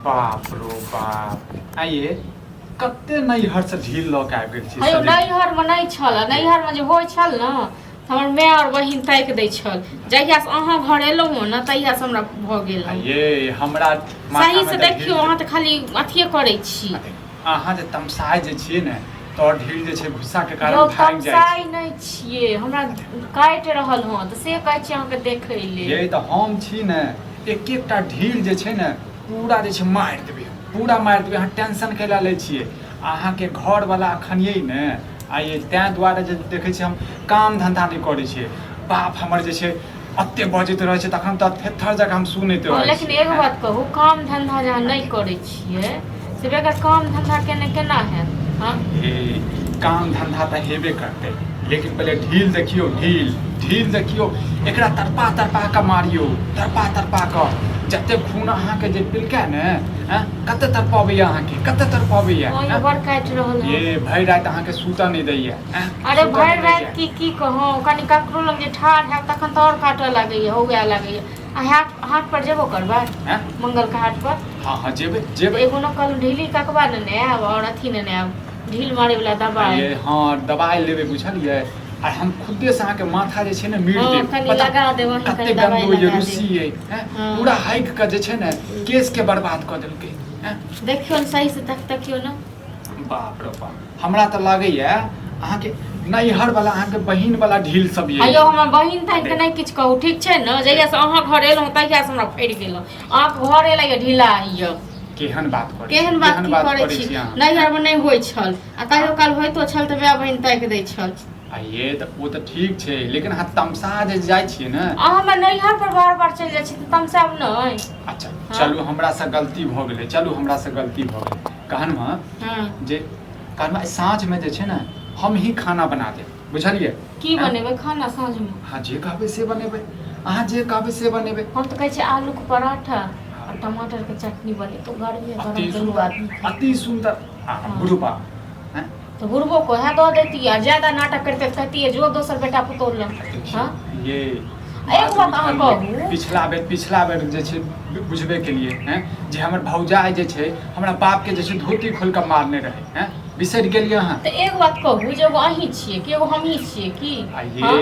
बाप रो बाप आइए कते नैहर से ढील ल के आबि गेल छी अयो नैहर में नहीं छल नैहर में जे होय छल न हमर माय और बहिन ताक दै छल जहिया से अहाँ घर एलहुँ न तहिया से हमरा भ गेल ये हमरा सही से देखियो अहाँ त खाली अथिए करै छी अहाँ जे तमसाय जे छियै ने तो ढील जे छै गुस्सा के कारण भाग जाय तमसाय नहीं छियै हमरा काट रहल हँ त से कहै छी अहाँ के देखै ले ये त हम छी ने एक एकटा ढील जे छै ने पूरा जे छै मारि देबै पूरा मारि देबै अहाँ टेंशन कैला लै छियै अहाँके घरवला अखन यै ने आइए तैँ दुआरे जे देखै छियै हम काम धंधा नहि करै छियै बाप हमर जे छै एते बजैत रहै छै तखन तऽ थेथर जगह हम सुनैत रहै छी लेकिन एगो बात कहू काम धंधा जहाँ नहीं करै छियै से बेगर काम धंधा केना हैत हाँ काम धंधा तऽ हेबे करतै लेकिन पहले ढील देखियो ढील देखियो एकरा तरपा के मारियो तरपा के जते खून अहाँके जे पिलकै ने कते तरपबैया अहाँके कते तरपबैया बड़ काटि रहल ये भरि राति अहाँके सूतऽ नहि दैया अरे भरि राति की कहूँ कनि ककरो लग जे ठाढ़ हैत तखन तऽ और काटऽ लागैया हुए लागैया आ हाट पर जेबो करबै मंगल के हाट पर हाँ जेबै एगो न कल ढीली ककबा ने आयब और अथी ने आयब ढील मारे वाला दवाई हाँ दवाई लेबै बुझलियै आ हम खुदे से अहाँके माथा जे छै ने मीट देब कनि लगा देब कते गंदो ये रुसी ये पूरा हाइक के जे छै ने केस के बर्बाद कऽ देलकै देखियो न सही से तकियो न बाप रे बाप हमरा तऽ लागैया अहाँके नैहर वाला अहाँके बहिन वाला ढील सब ये अयो हमर बहिन था के नहीं किछ कहू ठीक छै न जहिया से अहाँ घर एलहुँ तहिया से हमरा फड़ि गेल अहाँ घर एला ढीला आइयो केहन बात की करै छी नैहर में नहीं होय छल आ कहियो काल होइतो छल तऽ माय बहिन ताकि दै छल ये तऽ वो तऽ ठीक छै लेकिन अहाँ तमसा जे जाइ छियै ने अहाँ नैहर पर बार चलि जाइ छी तऽ तमसाब नहि अच्छा चलू हमरा से गलती भऽ गेलै कहन जे साँझ में जे छै ने हम ही खाना बना देब बुझलियै की बनेबै खाना साँझ में हाँ जे कहबै से बनेबै अहाँ जे कहबै से बनेबै हम तऽ कहै छी आलू के पराठा और टमाटर के चटनी बने तो गर्मी अति सुंदर बुढ़बा तो बुढ़बो को है दो देती है ज्यादा नाटक करते कहती है जो दोसर बेटा पुतोल ल हां ये एक बात अहाँ कहू पिछला बेर जे छै बुझबे के लिए हैं जे हमर भौजाई जे छै हमरा बाप के जे छै धोती खोल के मारने रहे हैं बिसरि गेलियै अहाँ तऽ एक बात कहू जे एगो अहीं छियै कि एगो हमही छियै की ये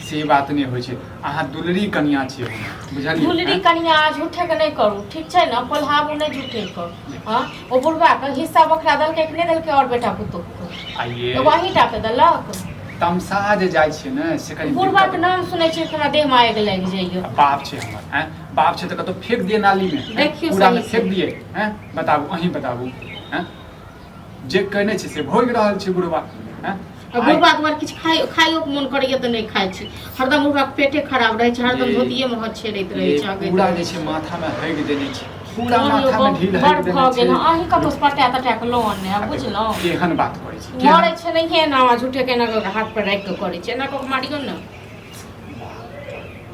से बात नहीं होइ छै अहाँ दुलरी कन्या छियै बुझलियै दुलरी कन्या झूठे के नहीं करू ठीक छै न पलहाबू नहीं झूठे कर हां ओ बुढ़वा के हिस्सा बखरा दलके कि नहीं दलके और बेटा पुतो आइए एगो अहीं टा के दलक तमसा जे जाइ छै ने से कहीं बुढ़वा के नाम सुनै छै हमरा देह में आग लागि जाइयो बाप छै हमर हैं बाप छै तऽ कतौ फेंक दिए नाली में देखियो पूरा में फेंक दिए हैं बताबू अहीं बताबू हैं जे कहने छै से भोग रहल छै बुढ़वा हैं बुढ़वा के किछु खाइयो के मन करैया तऽ नहीं खाइ छी हरदम बुढ़वा के पेटे खराब रहै छै हरदम धोतिये में हाथ छेड़ैत रहै छै आगे पूरा जे छै माथा में हगि देने छै पूरा माथा में ढील हगि देने छै अहीं कतौ पटा के लोन ने बुझलौ केहन बात करै छी मरै छै नहीं ना झूठे के ना हाथ पर राख के करै छै ना को मारियो न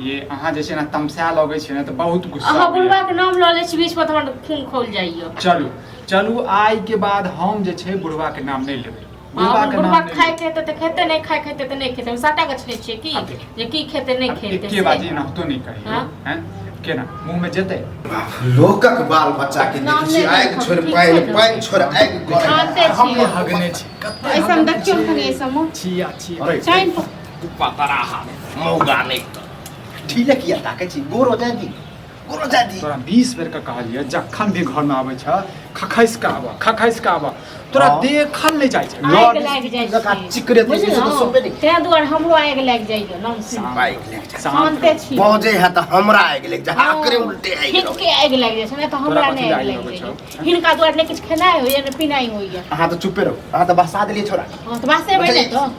ये अहाँ जे छै ना तमसा लगै छै ना तऽ बहुत गुस्सा अहाँ बुढ़वा के नाम ल लै छी बीच में हमर खून खौल जाइयो चलू आइ के बाद हम जे छै बुढ़वा के नाम नहीं लेबै बुढ़वा खाइ खेते तऽ खेते नहीं खाइ खेते तऽ नहीं खेते हम साटा गछने छियै की जे की खेते नहीं खेते के बाजी ना तो नहीं कही हैं केना मुंह में जेतै लोकक बाल बच्चा के देखै छी आगि छोड़ पानि छोड़ आगि करे हम हगने छी ऐसा देखियो कनी ऐसा मो छिया चाइन पतरा मौगा नहीं ढीले किया ताकै छी गोरो जादी तोरा 20 बेर का कहलिए जखन भी घर में आबै छ खखैस के आबा तोरा देखल नहीं जाय छै आग लाग जाय छै चिकरे तऽ सुनबे नहीं ते दुआर हमरो आग लाग जाइयो नाम से आग लाग जाय शांते छी पहुंचे है त हमरा आग लाग जाय आकरे उल्टे आग ठीक के आग लाग जाय छै ने त हमरा नहीं आग लाग जाय हिनका दुआर ने किछ खेनाय होय ने पिनाय होय अहाँ तो चुपे रहो अहाँ तो बसा देलिए छोड़ा हां तो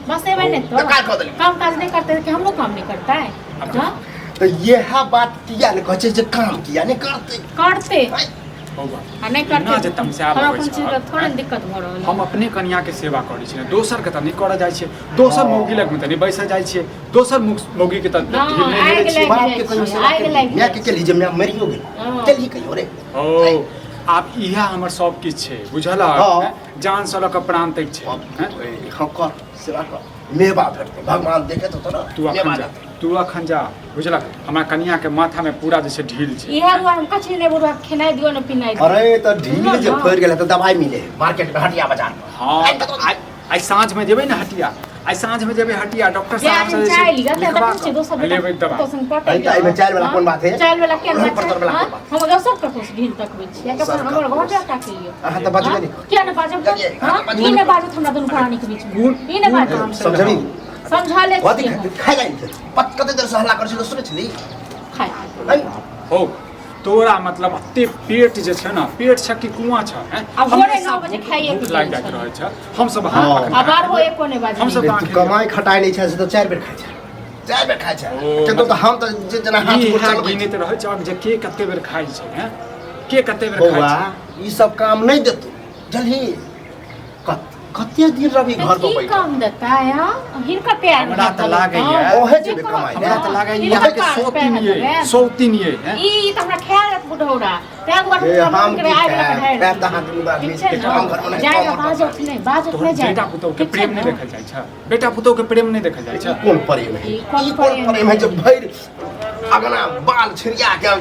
बसे बने तो का कर देलिए काम काज नहीं करते कि हम लोग काम नहीं करता है हां तो यह बात किया ने कहै छै जे काम किया ने करते आ नहीं करते जे तमसा थोड़ा दिक्कत भ रहल हम अपने कन्या के सेवा करै छी दोसर के त नहीं कर जाय छै दोसर मौगी लग में त नहीं बैस जाय छै दोसर मौगी के त ढील नहीं मिलै छै बाप के कहियो सेवा मैं के लिए जब मैं मरियो गेल चली कहियो रे ओ आप इहा हमर सब किछ छै बुझला जान से लक प्राण तक छै हम कर सेवा कर मेवा भेटतो भगवान देखे तो तोरा तू अखन जा तू अखन जा बुझलक हमरा कनिया के माथा में पूरा जैसे ढील छै इहे दुआरे हम कछि ने बुढ़वा खेनाइ दियो ने पिनाइ दियो। अरे तो ढील जे फड़ गेल त दवाई मिले मार्केट में हटिया बाजार में। हां आई साँझ में जेबै ना हटिया आई साँझ में जेबै हटिया डॉक्टर साहब से चाय लिया त कुछ दोसर लेबै दवा तो संग पटा आई में चाय वाला कोन बात है? चाय वाला के बात पर वाला है? हम दोसर के कुछ ढील तकबै छी के पर हमर घर जाटा के लियो। हां त बाजू नहीं क्या न बाजब हां ई न बाजत हमरा दुनु प्राणी के बीच में ई न बाजब समझबी समझा ले कथी खाइ जाइ पत कते देर से हल्ला कर छी सुनै छली खाइ नहीं हो तोरा मतलब अत्ते पेट जे छै ना पेट छै कि कुआं छै हैं अब भोरे 9 बजे खाइए भूख लाग जाइत रहै छै हम सब हाँ। आबार हो एको ने बाजे हम सब तू कमाई खटाई नहीं छै से तो 4 बेर खाइ छै 4 बेर खाइ छै के तो हम तो जे जना हाथ ई मुंह है चलबै गिनैत रहै छै जे के कते बेर खाइ छै हैं के कते बेर खाइ बौआ छै ई सब काम नहीं देतौ जल्दी कते दिन रवि घर पर की बैठ काम देता है हां हिनका प्यार हमरा त लागैया ओहे जेबे कमाई हमरा त लागैया यहाँ के सौतीन ये हैं ई त हमरा ख्याल रख बुढ़ौड़ा तै दुआरे ए हम करे आइ लगा ढार पैर त हाथ में बीच के काम घर में जाय बाजत नहीं तोहर जाय बेटा पुतौह के प्रेम नहीं देखल जाइ छै बेटा पुतौह के प्रेम नहीं देखल जाइ छै कौन प्रेम है ई कोन प्रेम प्रेम है जब भैर अगना बाल छिड़िया के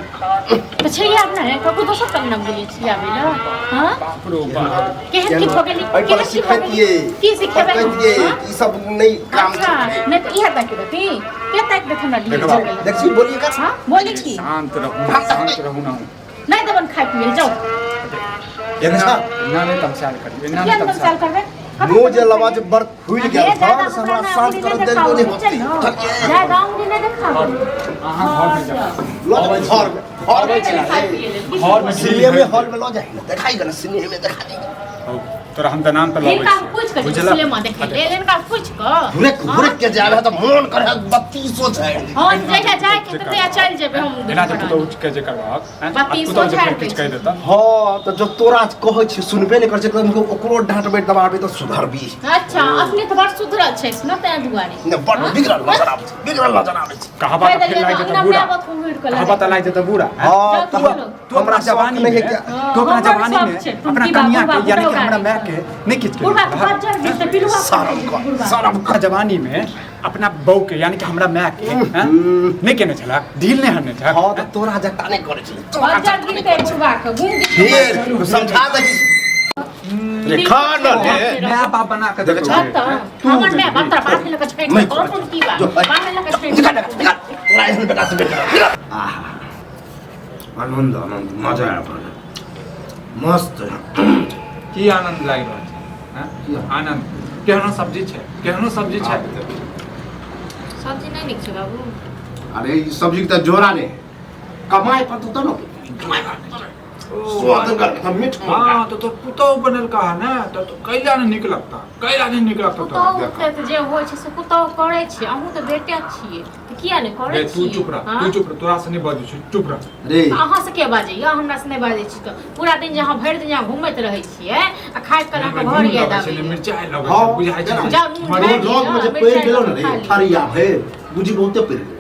तो छिया अपना है ककरो दोसर कम न बोली छिया बेला हां बाप रो बाप केहन की भगेली पर सिखाइए की सिखेबे कहतिए ई सब नहीं काम अच्छा नहीं तो इहे तक देती के तक देख हमरा लिए जगह देखी बोलिए का हां बोली की शांत रहू ना नहीं देबन खाइ पिए जाओ अच्छा ना नहीं तमसाल करिए ना क्या नहीं तुम साल करबे मुंह जे लवाज बर खुल गया घर से हमरा शांत कर दे तो नहीं होती जा गांव में नहीं देखा अहाँ घर में जा लो घर में घर में सिनेमा में हॉल में लो जाए दिखाई गना सिनेमा में दिखा देंगे तोरा हम त नाम पे लाबै इनका पूछ कर सिनेमा देखे ले इनका पूछ कर घुरे के जावे तो मन करे 3200 जाए हां जगह जाए के तो चल जेबे हम बिना जे पुतौह उठ के जे करबाक हैं बत्तीस पुतौह जे हजार किछ कह देता हां तो जो तोरा कहै छी सुनबे नहीं कर छै तो ओकरो डांटबे दबाबे तो सुधरबी अच्छा अपने तो बड़ सुधरल छै न तै दुआरे ने बड़ बिगड़ल नजर आबै छै कहबा त फिर लाग जेता बूढ़ा कहबा त लाग जेता बूढ़ा हां तो तू हमरा जवानी में तू अपना जवानी में अपना कन्या के यानी कि हमरा मां के नहीं किछ बुढ़ा बज्जर भी तो पिलुआ शर्म का जवानी में अपना बहू के यानी कि हमरा मां के हैं नहीं केने छला ढील नहीं हने था हां तो तोरा जटा नहीं करे छै बज्जर भी ते छुबा के घूम फिर समझा दही रेखा न दे मैं बाप बना के देखो हमर में बत्तर बात लगा छै कौन की बात बात लगा छै निकाल राय बेटा से बेटा आहा आनंद आनंद मजा आया मस्त की आनंद लागि रहल छै हैं आनंद केहनो सब्जी छै सब्जी नहीं निक छै बाबू अरे ई सब्जी के तो जोरा ने कमाई पर तू तो न कमाई पर स्वाद कर के मीठ हां तो पुतौह बनल का है ना तो कैला नहीं निक लगता कुतौ के जे होय छै से कुतौ करे छै अहू त बेटे छियै त किया ने करे छी तू चुप रह तोरा से नहीं बाजै छी चुप रह रे अहाँ से के बाजे या हमरा से नहीं बाजे छी त पूरा दिन जहां भरि दिन जहां घुमैत रहै छियै आ खाइ कला के घर याद आबै मिर्चाई लगै छै बुझाइ छै हमारे रोग में जब पेड़ गेलो न रे ठरिया भर बुझी बहुते पेड़ गेलो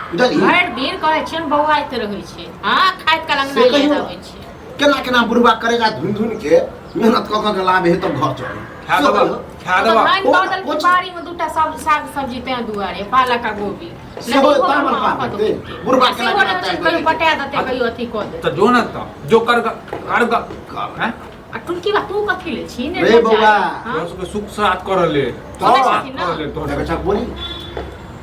बुझली भरि दिन कहै छियन बौआइत रहै छै हां खाइ कला के याद आबै छै केना बुढ़वा करेगा धुन के मेहनत क के लाभ है तो घर चल खा देबा धान बादल के बाड़ी में दूटा सब साग सब्जी ते दुआरे पालक आ गोभी से हो तामल पा दे बुढ़वा से हो कहियो पटा देते कहियो अथी क दे तो जो न तो जो कर हैं आ टुनकी बा तू कथि ले छी ने रे बौआ उसको सुख साथ कर ले तो बच्चा बोली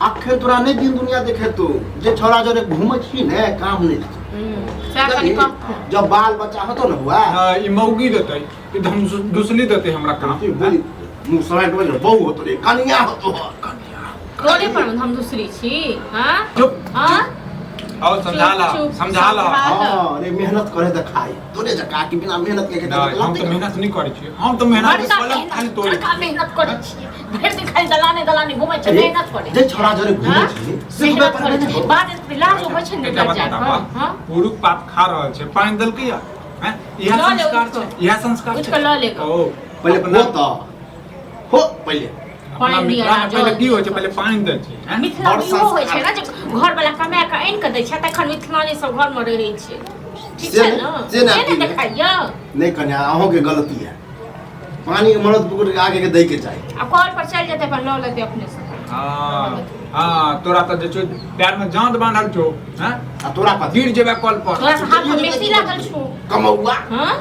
आखे तोरा नहीं दिन दुनिया देखे तू जे छोरा जरे घूमै छी ने काम नहीं जब बाल बच्चा होतो न हुआ ई मौगी देतै ई हम दूसरी देतै हमरा काम बोली मुसरा के बजे बहु होतो रे कन्या होतो कन्या रोडे पर हम दूसरी छी हां चुप हां और समझा ला हां रे मेहनत करे त खाई तोरे जका कि बिना मेहनत के हम तो मेहनत नहीं करै छी हम तो मेहनत खाली तोरे मेहनत करै छी भरि दिन खाली दलाने घुमै छै मेहनत करे जे छोरा जरे घुमै छी सिखबे पर नहीं बाद में इलाज होय छै ने हां पुरुष पाप खा रहल छै पानी देलकै हैं यह संस्कार कुछ ल ले ओ पहले हो पहले पहले की होइ छै पहले पानी दै छै हैं मिथिला में होइ छै ना जे घर वाला कमा के आइन के दै छै तखन मिथिलानी सब घर में रहै छै ठीक छै ना से नहीं देखाइया नहीं कन्या अहों के गलती है पानी मरद पकड़ के आगे के दे के जाए आ कॉल पर चल जेते अपन ल लेते अपने से हां हां तोरा त जे छौ पैर में जांद बांधल छौ हैं आ तोरा कथी गिर जेबे कल पर तोरा से हाथ में मेसी लागल छौ कमौआ हां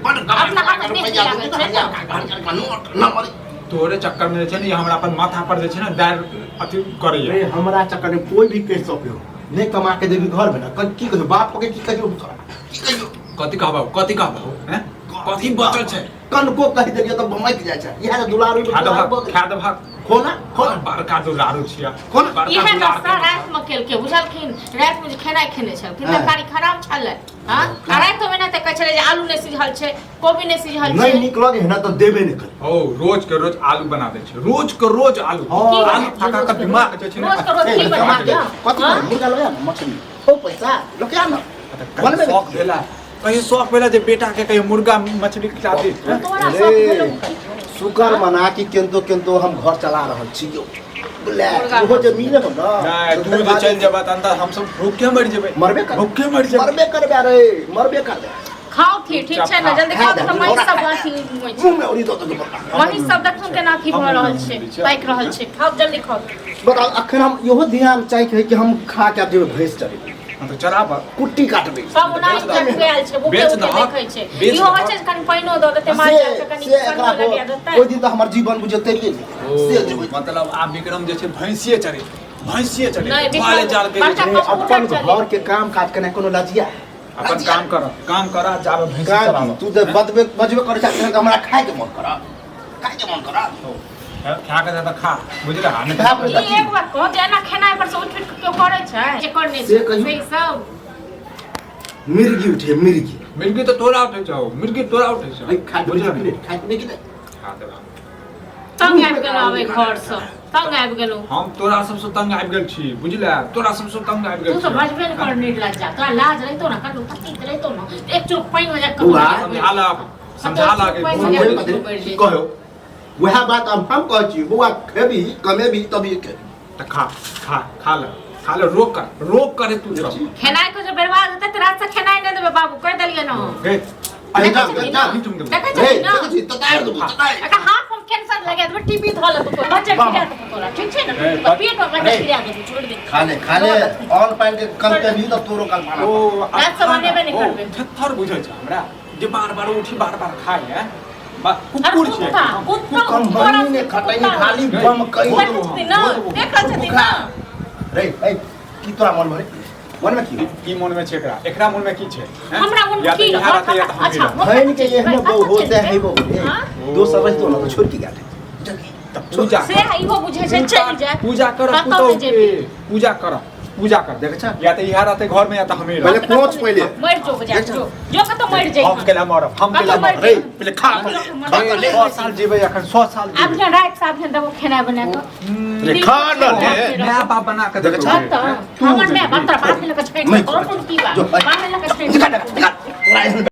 बड़ अपना हाथ में मेसी लागल छै तोरे चक्कर में जे छै ने ये हमरा अपन माथा पर जे छै ने दार अथी करैया रे हमरा चक्कर में कोई भी कह सके नहीं कमा के देबी घर में ना की कहियो बाप के की कहियो की कहियो कथी कहबो हैं कथी बचल छै कनको कहि देलियो त बमैक जाय छै इहा दुलारू खाद भाग खोना बड़का दुलारू छिया खोना बड़का इहे दुलारू रास्ता रात में केल के बुझलखिन रात में जे खेनाइ खेने छै फिर तरकारी खराब छलै हां आ रात में ना त कहै छलै जे आलू नै सिझल छै कोबी नै सिझल छै नहीं निकलो है ना तो देबे नहीं कर ओ रोज के रोज आलू बना दे छै रोज के रोज आलू आलू फाका के दिमाग जे छै ने रोज के रोज की बना दिया कथी मुर्गा लगा मछली हो पैसा लोके ना बनबे शौक भेला कहीं शौक भेला जे बेटा के कहीं मुर्गा मछली खिला दे तोरा सब भेलो शुक्र मना कि केंतो हम घर चला रहल छी यो ले ओहो जे मिले हो ना नहीं तू जे चल जेबा त अंदर हम सब भूखे मर जेबे मरबे कर भूखे मर जेबे मरबे करबे रे मरबे करबे खाओ ठीक छै ना जल्दी खाओ त मई सब अथी मुंह में उड़ी दो तो वही सब देखन केना अथी भ रहल छै पाइक रहल छै खाओ जल्दी खाओ बताओ अखन हम इहो ध्यान चाहिए कि हम खा के जेबे भैंस चरे तो चराब कुट्टी काटबे सब उनाई तक गेल छै बुके उके देखै छै इहो होइ छै कनि पाइनो द देते मार के कनि संग लगा देतै ओइ दिन त हमर जीवन बुझते के से जेबे मतलब आ विक्रम जे छै भैंसिए चरे वाले नहीं जाल के अपन घर के काम काज केना कोनो लजिया अपन काम कर जाबे भैंसी चराब तू तो बजबे करे छै हमरा खाए के मन करा खा के त खा बुझला हमें ई एक बार कह देना खेनाइ पर से उठ उठ के क्यों करे छै जे करने से छै कहियो। सब मिर्गी उठे मिर्गी मिर्गी तो तोरा उठे छौ मिर्गी तोरा उठे छौ भाई खा बुझला खाए कि खा देबा तंग आबि गेल आबै घर से तंग आबि गेलो हम तोरा सबसे तंग आबि गेल छी बुझला तोरा सबसे तंग आबि गेल तू तो बजबे न कर नीट लग जा तोरा लाज रहितो ना कनु पति रहितो ना एक चुप पानी हो जा समझा ला के कहो वह बात अब हम कहै छी हुआ खेबी कमेबी तभी के त खा ले रोक कर तू सब खेनाइ को जो बर्बाद होते त रात से खेनाइ न देबे बाबू कह देलिए ना अरे जा देखै छी ना देखै छी ततार दो ततार एका हाथ में कैंसर लगा दे टीबी धोल तो बच्चा खिला दे तोरा ठीक छै ना पेट में बच्चा खिला दे छोड़ दे खाने ऑन पाइन के कल के भी तो तोरो कल खाना ओ रात से बनेबे नहीं करबे थर बुझै छ हमरा जे बार उठी बार खाए है कुकुर छै कंपनी ने खटाई खाली बम कई देख छथिन ना रे ए की तोरा मन में की मन में छै एकरा मन में की छै हमरा मन में की अच्छा बहन के ये में बहु होते है वो दोसर रहितो ना तो छोड़ के गाते पूजा से है वो बुझे छै चल जा पूजा कर पूजा कर देख छ या त इहा रहते घर में या त हमें पहले पहुंच पहले मर जो बजा जो कतो मर जाई हम केला मरब हम केला मरब रे पहले खा ले 100 साल जीवे अखन 100 साल जीवे अब रात साहब ने दबो खाना बना के रे खा न ले नया बाप बना के देख हमर में बंतर बात लगा छै और कौन की बात बात लगा छै